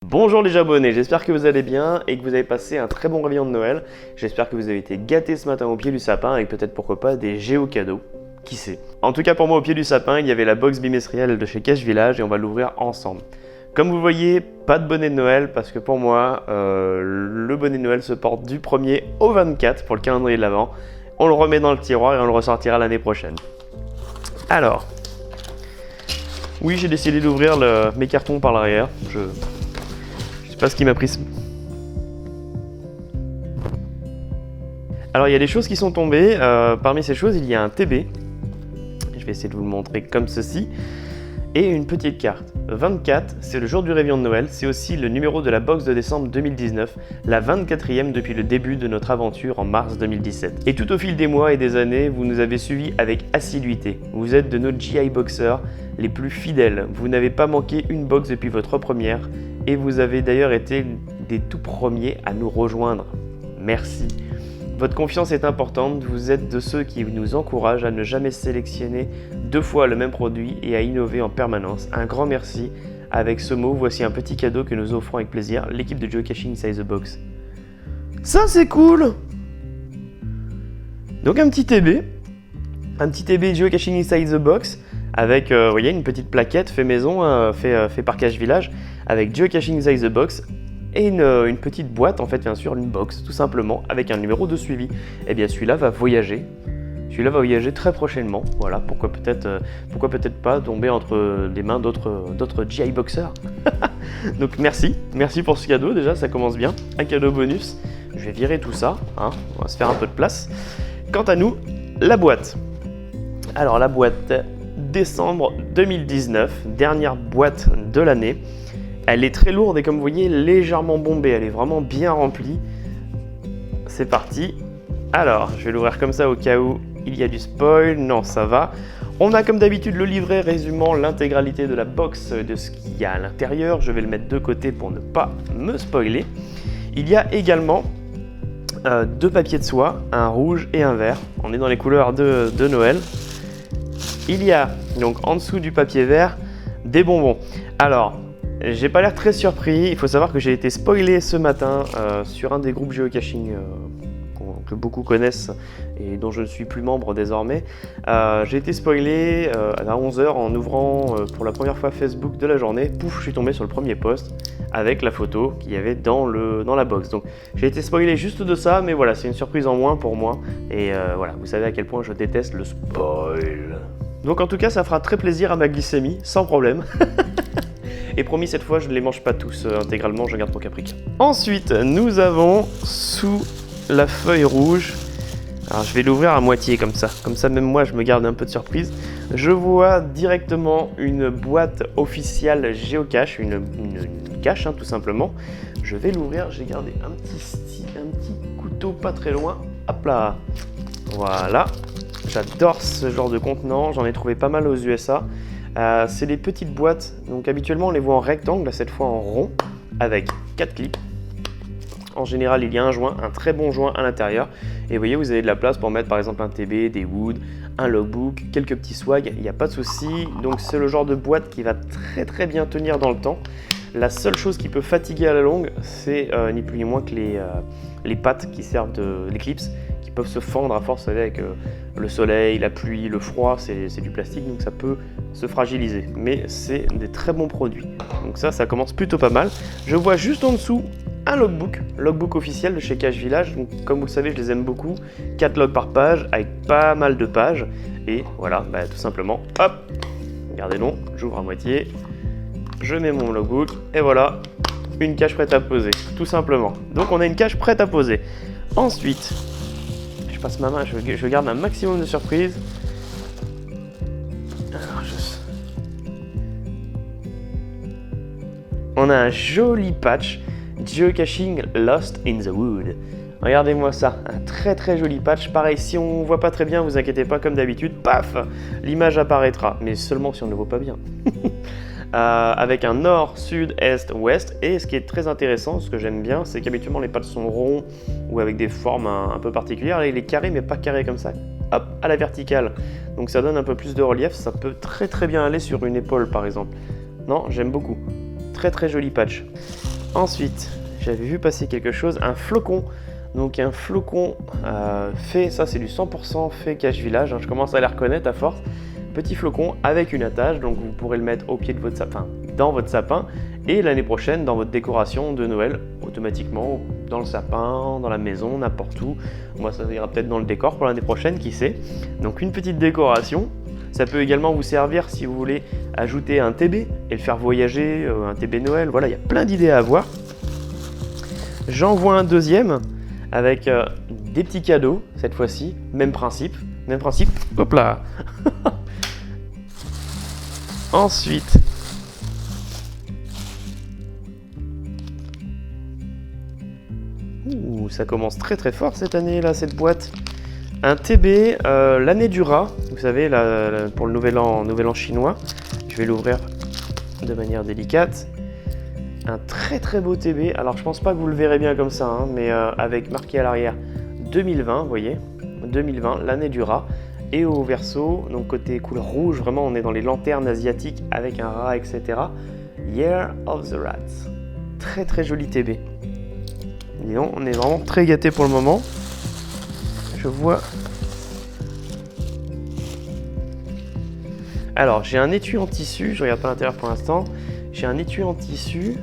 Bonjour les abonnés, j'espère que vous allez bien et que vous avez passé un très bon réveillon de Noël. J'espère que vous avez été gâtés ce matin au pied du sapin avec peut-être pourquoi pas des géocadeaux. Qui sait. En tout cas pour moi au pied du sapin, il y avait la box bimestrielle de chez Cache Village et on va l'ouvrir ensemble. Comme vous voyez, pas de bonnet de Noël parce que pour moi, le bonnet de Noël se porte du 1er au 24 pour le calendrier de l'Avent. On le remet dans le tiroir et on le ressortira l'année prochaine. Alors, oui j'ai décidé d'ouvrir mes cartons par l'arrière. Je sais pas ce qui m'a pris. Alors il y a des choses qui sont tombées. Parmi ces choses, il y a un TB. Je vais essayer de vous le montrer comme ceci. Et une petite carte. 24, c'est le jour du réveillon de Noël. C'est aussi le numéro de la box de décembre 2019, la 24e depuis le début de notre aventure en mars 2017. Et tout au fil des mois et des années, vous nous avez suivis avec assiduité. Vous êtes de nos GI Boxers les plus fidèles. Vous n'avez pas manqué une box depuis votre première. Et vous avez d'ailleurs été des tout premiers à nous rejoindre. Merci. Votre confiance est importante, vous êtes de ceux qui nous encouragent à ne jamais sélectionner deux fois le même produit et à innover en permanence. Un grand merci. Avec ce mot, voici un petit cadeau que nous offrons avec plaisir, l'équipe de Geocaching Inside the Box. Ça c'est cool! Donc un petit TB Geocaching Inside the Box, avec vous voyez, une petite plaquette fait maison, fait par Cache Village, avec Geocaching Inside the Box. Et une petite boîte, en fait, bien sûr, une box, tout simplement, avec un numéro de suivi. Et bien, celui-là va voyager. Celui-là va voyager très prochainement. Voilà, pourquoi peut-être pas tomber entre les mains d'autres GI Boxers. Donc, merci pour ce cadeau, déjà, ça commence bien. Un cadeau bonus. Je vais virer tout ça, hein, on va se faire un peu de place. Quant à nous, la boîte. Alors, la boîte, décembre 2019, dernière boîte de l'année. Elle est très lourde et comme vous voyez, légèrement bombée. Elle est vraiment bien remplie. C'est parti. Alors, je vais l'ouvrir comme ça au cas où il y a du spoil. Non, ça va. On a comme d'habitude le livret résumant l'intégralité de la box de ce qu'il y a à l'intérieur. Je vais le mettre de côté pour ne pas me spoiler. Il y a également deux papiers de soie, un rouge et un vert. On est dans les couleurs de Noël. Il y a donc en dessous du papier vert des bonbons. Alors, j'ai pas l'air très surpris, il faut savoir que j'ai été spoilé ce matin sur un des groupes géocaching que beaucoup connaissent et dont je ne suis plus membre désormais. J'ai été spoilé à 11h en ouvrant pour la première fois Facebook de la journée. Pouf, je suis tombé sur le premier post avec la photo qu'il y avait dans la box. Donc j'ai été spoilé juste de ça, mais voilà, c'est une surprise en moins pour moi. Et voilà, vous savez à quel point je déteste le spoil. Donc en tout cas, ça fera très plaisir à ma glycémie, sans problème. Et promis, cette fois, je ne les mange pas tous intégralement, je garde mon caprica. Ensuite, nous avons sous la feuille rouge, alors je vais l'ouvrir à moitié comme ça même moi je me garde un peu de surprise. Je vois directement une boîte officielle géocache, une cache hein, tout simplement. Je vais l'ouvrir, j'ai gardé un petit couteau pas très loin, hop là. Voilà, j'adore ce genre de contenant, j'en ai trouvé pas mal aux USA. C'est des petites boîtes, donc habituellement on les voit en rectangle, là, cette fois en rond, avec 4 clips. En général il y a un joint, un très bon joint à l'intérieur, et vous voyez vous avez de la place pour mettre par exemple un TB, des woods, un logbook, quelques petits swags, il n'y a pas de souci. Donc c'est le genre de boîte qui va très bien tenir dans le temps. La seule chose qui peut fatiguer à la longue, c'est ni plus ni moins que les pattes qui servent les clips, qui peuvent se fendre à force avec le soleil, la pluie, le froid, c'est du plastique donc ça peut se fragiliser, mais c'est des très bons produits. Donc ça commence plutôt pas mal. Je vois juste en dessous un logbook officiel de chez Cache Village. Donc, comme vous le savez, je les aime beaucoup. 4 logs par page avec pas mal de pages. Et voilà, tout simplement, hop, regardez donc, j'ouvre à moitié, je mets mon logbook et voilà, une cache prête à poser, tout simplement. Donc on a une cache prête à poser. Ensuite, je passe ma main, je garde un maximum de surprises. Alors, on a un joli patch Geocaching Lost in the Wood. Regardez-moi ça, un très joli patch. Pareil, si on voit pas très bien, vous inquiétez pas, comme d'habitude, paf, l'image apparaîtra, mais seulement si on ne le voit pas bien. Avec un nord, sud, est, ouest. Et ce qui est très intéressant, ce que j'aime bien, c'est qu'habituellement les patchs sont ronds ou avec des formes un peu particulières. Là, il est carré, mais pas carré comme ça. Hop, à la verticale. Donc ça donne un peu plus de relief. Ça peut très bien aller sur une épaule, par exemple. Non, j'aime beaucoup. très très joli patch. Ensuite, j'avais vu passer quelque chose, un flocon. Donc un flocon fait, ça c'est du 100% fait cache village, hein, je commence à les reconnaître à force. Petit flocon avec une attache, donc vous pourrez le mettre au pied de votre sapin, dans votre sapin, et l'année prochaine dans votre décoration de Noël, automatiquement dans le sapin, dans la maison, n'importe où. Moi ça ira peut-être dans le décor pour l'année prochaine, qui sait. Donc une petite décoration. Ça peut également vous servir si vous voulez ajouter un TB et le faire voyager, un TB Noël, voilà, il y a plein d'idées à avoir. J'en vois un deuxième avec des petits cadeaux, cette fois-ci, même principe, hop là. Ensuite, ça commence très très fort cette année là, cette boîte. Un TB, l'année du rat, vous savez, pour le nouvel an chinois. Je vais l'ouvrir de manière délicate. Un très très beau TB, alors je pense pas que vous le verrez bien comme ça, hein, mais avec marqué à l'arrière 2020, vous voyez, 2020, l'année du rat. Et au verso, donc côté couleur rouge, vraiment on est dans les lanternes asiatiques avec un rat, etc. Year of the Rats. Très très joli TB. Disons, on est vraiment très gâtés pour le moment. Je vois. Alors j'ai un étui en tissu, je regarde pas l'intérieur pour l'instant. J'ai un étui en tissu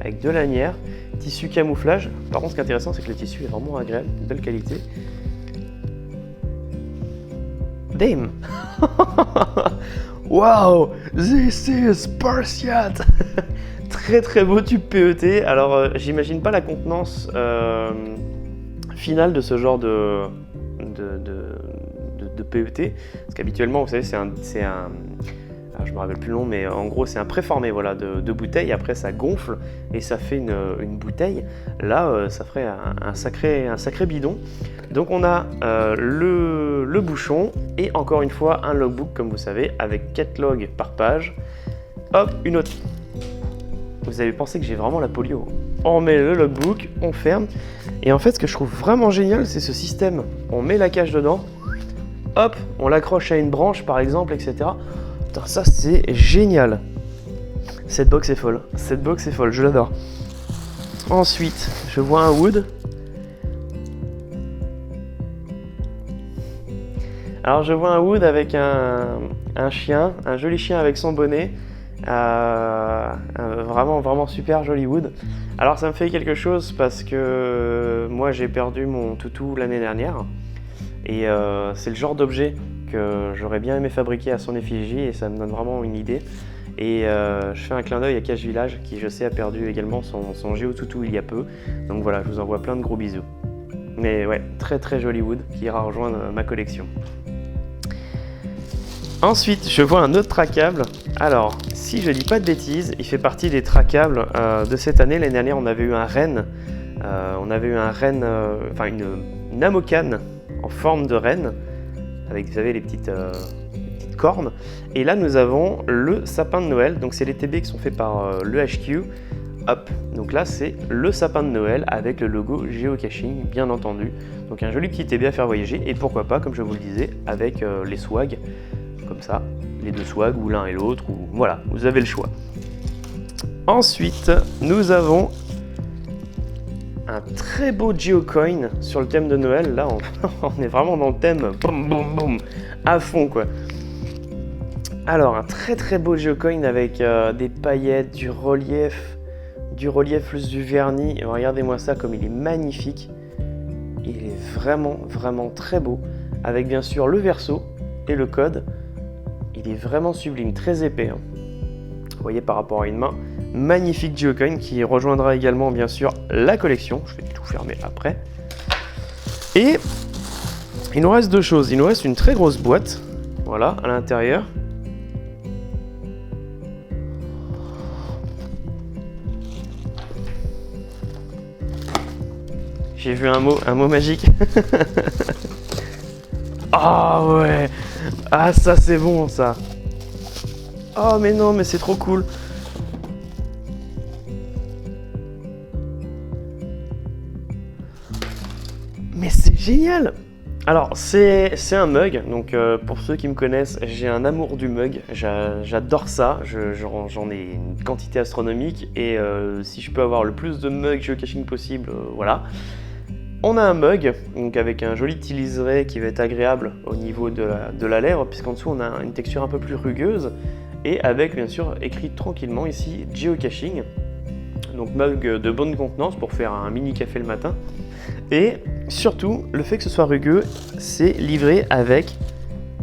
avec de lanières, tissu camouflage. Par contre ce qui est intéressant c'est que le tissu est vraiment agréable, de belle qualité. Damn. Wow, this is Spartiate. Très très beau tube PET. Alors j'imagine pas la contenance finale de ce genre de PET, parce qu'habituellement vous savez c'est un alors, je me rappelle plus le nom, mais en gros c'est un préformé voilà, de bouteille. Après ça gonfle et ça fait une bouteille. Là ça ferait un sacré bidon. Donc on a le bouchon et encore une fois un logbook comme vous savez avec 4 logs par page. Hop, une autre. Vous avez pensé que j'ai vraiment la polio. On met le logbook, on ferme. Et en fait ce que je trouve vraiment génial c'est ce système. On met la cache dedans. Hop, on l'accroche à une branche par exemple, etc. Putain, ça c'est génial. Cette box est folle, je l'adore. Ensuite, je vois un wood. Alors je vois un wood avec un chien, un joli chien avec son bonnet. Vraiment super joli wood. Alors ça me fait quelque chose parce que moi j'ai perdu mon toutou l'année dernière. Et c'est le genre d'objet que j'aurais bien aimé fabriquer à son effigie et ça me donne vraiment une idée. Et je fais un clin d'œil à Cache Village qui je sais a perdu également son Géo Toutou il y a peu. Donc voilà, je vous envoie plein de gros bisous. Mais ouais, très joli wood qui ira rejoindre ma collection. Ensuite, je vois un autre tracable. Alors, si je dis pas de bêtises, il fait partie des tracables de cette année. L'année dernière, on avait eu un renne. Une amocane en forme de renne, avec vous savez les petites cornes. Et là nous avons le sapin de Noël, donc c'est les TB qui sont faits par le HQ. Hop, donc là c'est le sapin de Noël avec le logo géocaching bien entendu. Donc un joli petit TB à faire voyager et pourquoi pas comme je vous le disais avec les swags, comme ça, les deux swags ou l'un et l'autre, ou voilà, vous avez le choix. Ensuite nous avons un très beau geocoin sur le thème de Noël. Là, on est vraiment dans le thème boum, boum, boum, à fond quoi. Alors, un très beau geocoin avec des paillettes, du relief plus du vernis. Et regardez-moi ça comme il est magnifique. Il est vraiment très beau. Avec bien sûr le verso et le code. Il est vraiment sublime, très épais. Hein. Vous voyez par rapport à une main. Magnifique geocoin qui rejoindra également bien sûr la collection. Je vais tout fermer après. Et il nous reste deux choses. Il nous reste une très grosse boîte. Voilà, à l'intérieur. J'ai vu un mot magique. Ah ouais. Ah ça c'est bon ça. Oh mais non, mais c'est trop cool. Mais c'est génial. Alors, c'est un mug, donc pour ceux qui me connaissent, j'ai un amour du mug, j'adore ça, j'en ai une quantité astronomique, et si je peux avoir le plus de mugs géocaching possible, voilà. On a un mug, donc avec un joli petit liseré qui va être agréable au niveau de la lèvre, puisqu'en dessous on a une texture un peu plus rugueuse, et avec bien sûr écrit tranquillement ici geocaching. Donc mug de bonne contenance pour faire un mini café le matin. Et surtout, le fait que ce soit rugueux, c'est livré avec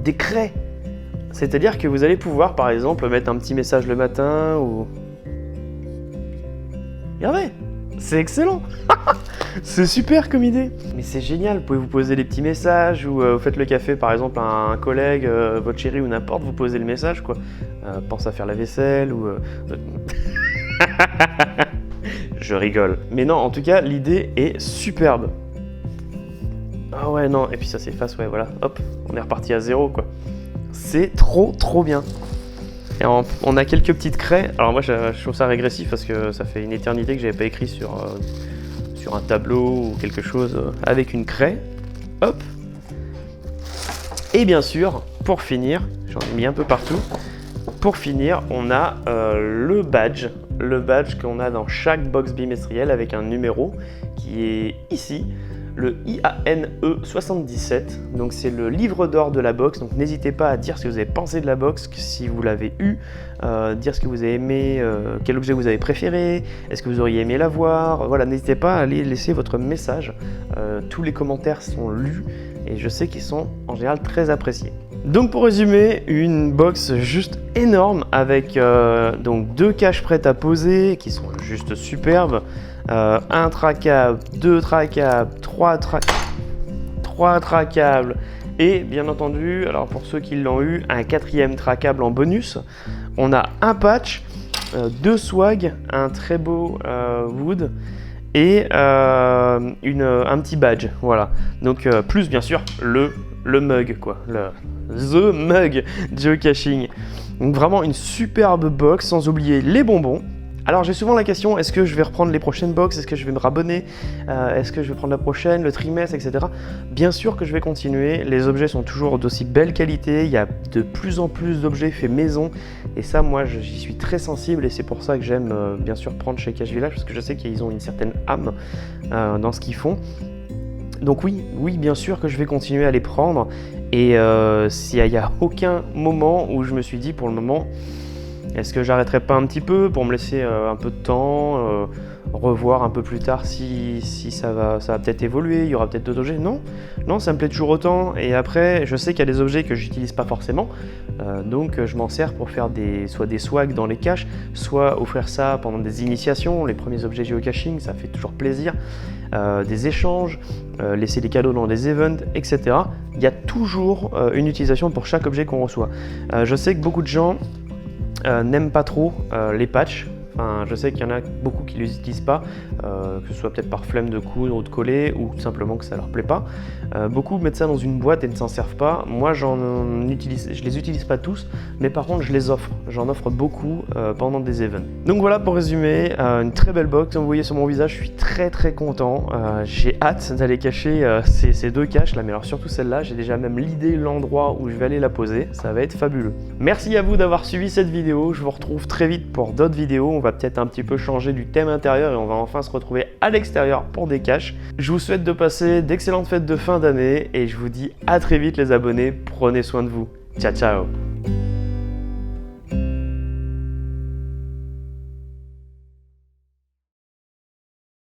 des craies. C'est-à-dire que vous allez pouvoir par exemple mettre un petit message le matin ou... Regardez, c'est excellent. C'est super comme idée. Mais c'est génial, vous pouvez vous poser des petits messages ou vous faites le café par exemple à un collègue, votre chéri ou n'importe, vous posez le message quoi. Pense à faire la vaisselle ou... Je rigole. Mais non, en tout cas, l'idée est superbe. Ah ouais, non, et puis ça s'efface, ouais, voilà, hop, on est reparti à zéro, quoi. C'est trop bien. Et on a quelques petites craies. Alors moi, je trouve ça régressif parce que ça fait une éternité que j'avais pas écrit sur un tableau ou quelque chose avec une craie. Hop. Et bien sûr, pour finir, j'en ai mis un peu partout. Pour finir, on a le badge qu'on a dans chaque box bimestrielle avec un numéro qui est ici, le IANE 77. Donc c'est le livre d'or de la box. Donc n'hésitez pas à dire ce que vous avez pensé de la box, si vous l'avez eu, dire ce que vous avez aimé, quel objet vous avez préféré, est-ce que vous auriez aimé l'avoir. Voilà, n'hésitez pas à aller laisser votre message. Tous les commentaires sont lus et je sais qu'ils sont en général très appréciés. Donc pour résumer, une box juste énorme avec donc 2 caches prêtes à poser qui sont juste superbes, un tracable, 2 tracables, 3 tracables et bien entendu, alors pour ceux qui l'ont eu, un 4e tracable en bonus. On a un patch, 2 swags, un très beau wood et un petit badge, voilà. Donc plus bien sûr le mug quoi, The Mug Geocaching. Donc vraiment une superbe box, sans oublier les bonbons. Alors j'ai souvent la question, est-ce que je vais reprendre les prochaines box, est-ce que je vais me rabonner, est-ce que je vais prendre la prochaine, le trimestre, etc. Bien sûr que je vais continuer, les objets sont toujours d'aussi belle qualité, il y a de plus en plus d'objets faits maison, et ça moi j'y suis très sensible, et c'est pour ça que j'aime bien sûr prendre chez Cache Village, parce que je sais qu'ils ont une certaine âme dans ce qu'ils font. Donc oui, bien sûr que je vais continuer à les prendre, et s'il n'y a aucun moment où je me suis dit pour le moment, est-ce que j'arrêterai pas un petit peu pour me laisser un peu de temps, revoir un peu plus tard si ça va peut-être évoluer, il y aura peut-être d'autres objets. Non, ça me plaît toujours autant, et après je sais qu'il y a des objets que j'utilise pas forcément, donc je m'en sers pour faire soit des swags dans les caches, soit offrir ça pendant des initiations, les premiers objets géocaching, ça fait toujours plaisir, des échanges, laisser des cadeaux dans des events, etc. Il y a toujours une utilisation pour chaque objet qu'on reçoit. Je sais que beaucoup de gens n'aiment pas trop les patchs. Enfin, je sais qu'il y en a beaucoup qui ne les utilisent pas, que ce soit peut-être par flemme de coudre ou de coller, ou tout simplement que ça leur plaît pas. Beaucoup mettent ça dans une boîte et ne s'en servent pas. Moi, je les utilise pas tous, mais par contre, je les offre. J'en offre beaucoup pendant des events. Donc voilà, pour résumer, une très belle box. Comme vous voyez sur mon visage, je suis très content. J'ai hâte d'aller cacher ces 2 caches là, mais alors surtout celle-là. J'ai déjà même l'idée, l'endroit où je vais aller la poser. Ça va être fabuleux. Merci à vous d'avoir suivi cette vidéo. Je vous retrouve très vite pour d'autres vidéos. On va peut-être un petit peu changer du thème intérieur et on va enfin se retrouver à l'extérieur pour des caches. Je vous souhaite de passer d'excellentes fêtes de fin d'année et je vous dis à très vite les abonnés, prenez soin de vous. Ciao ciao.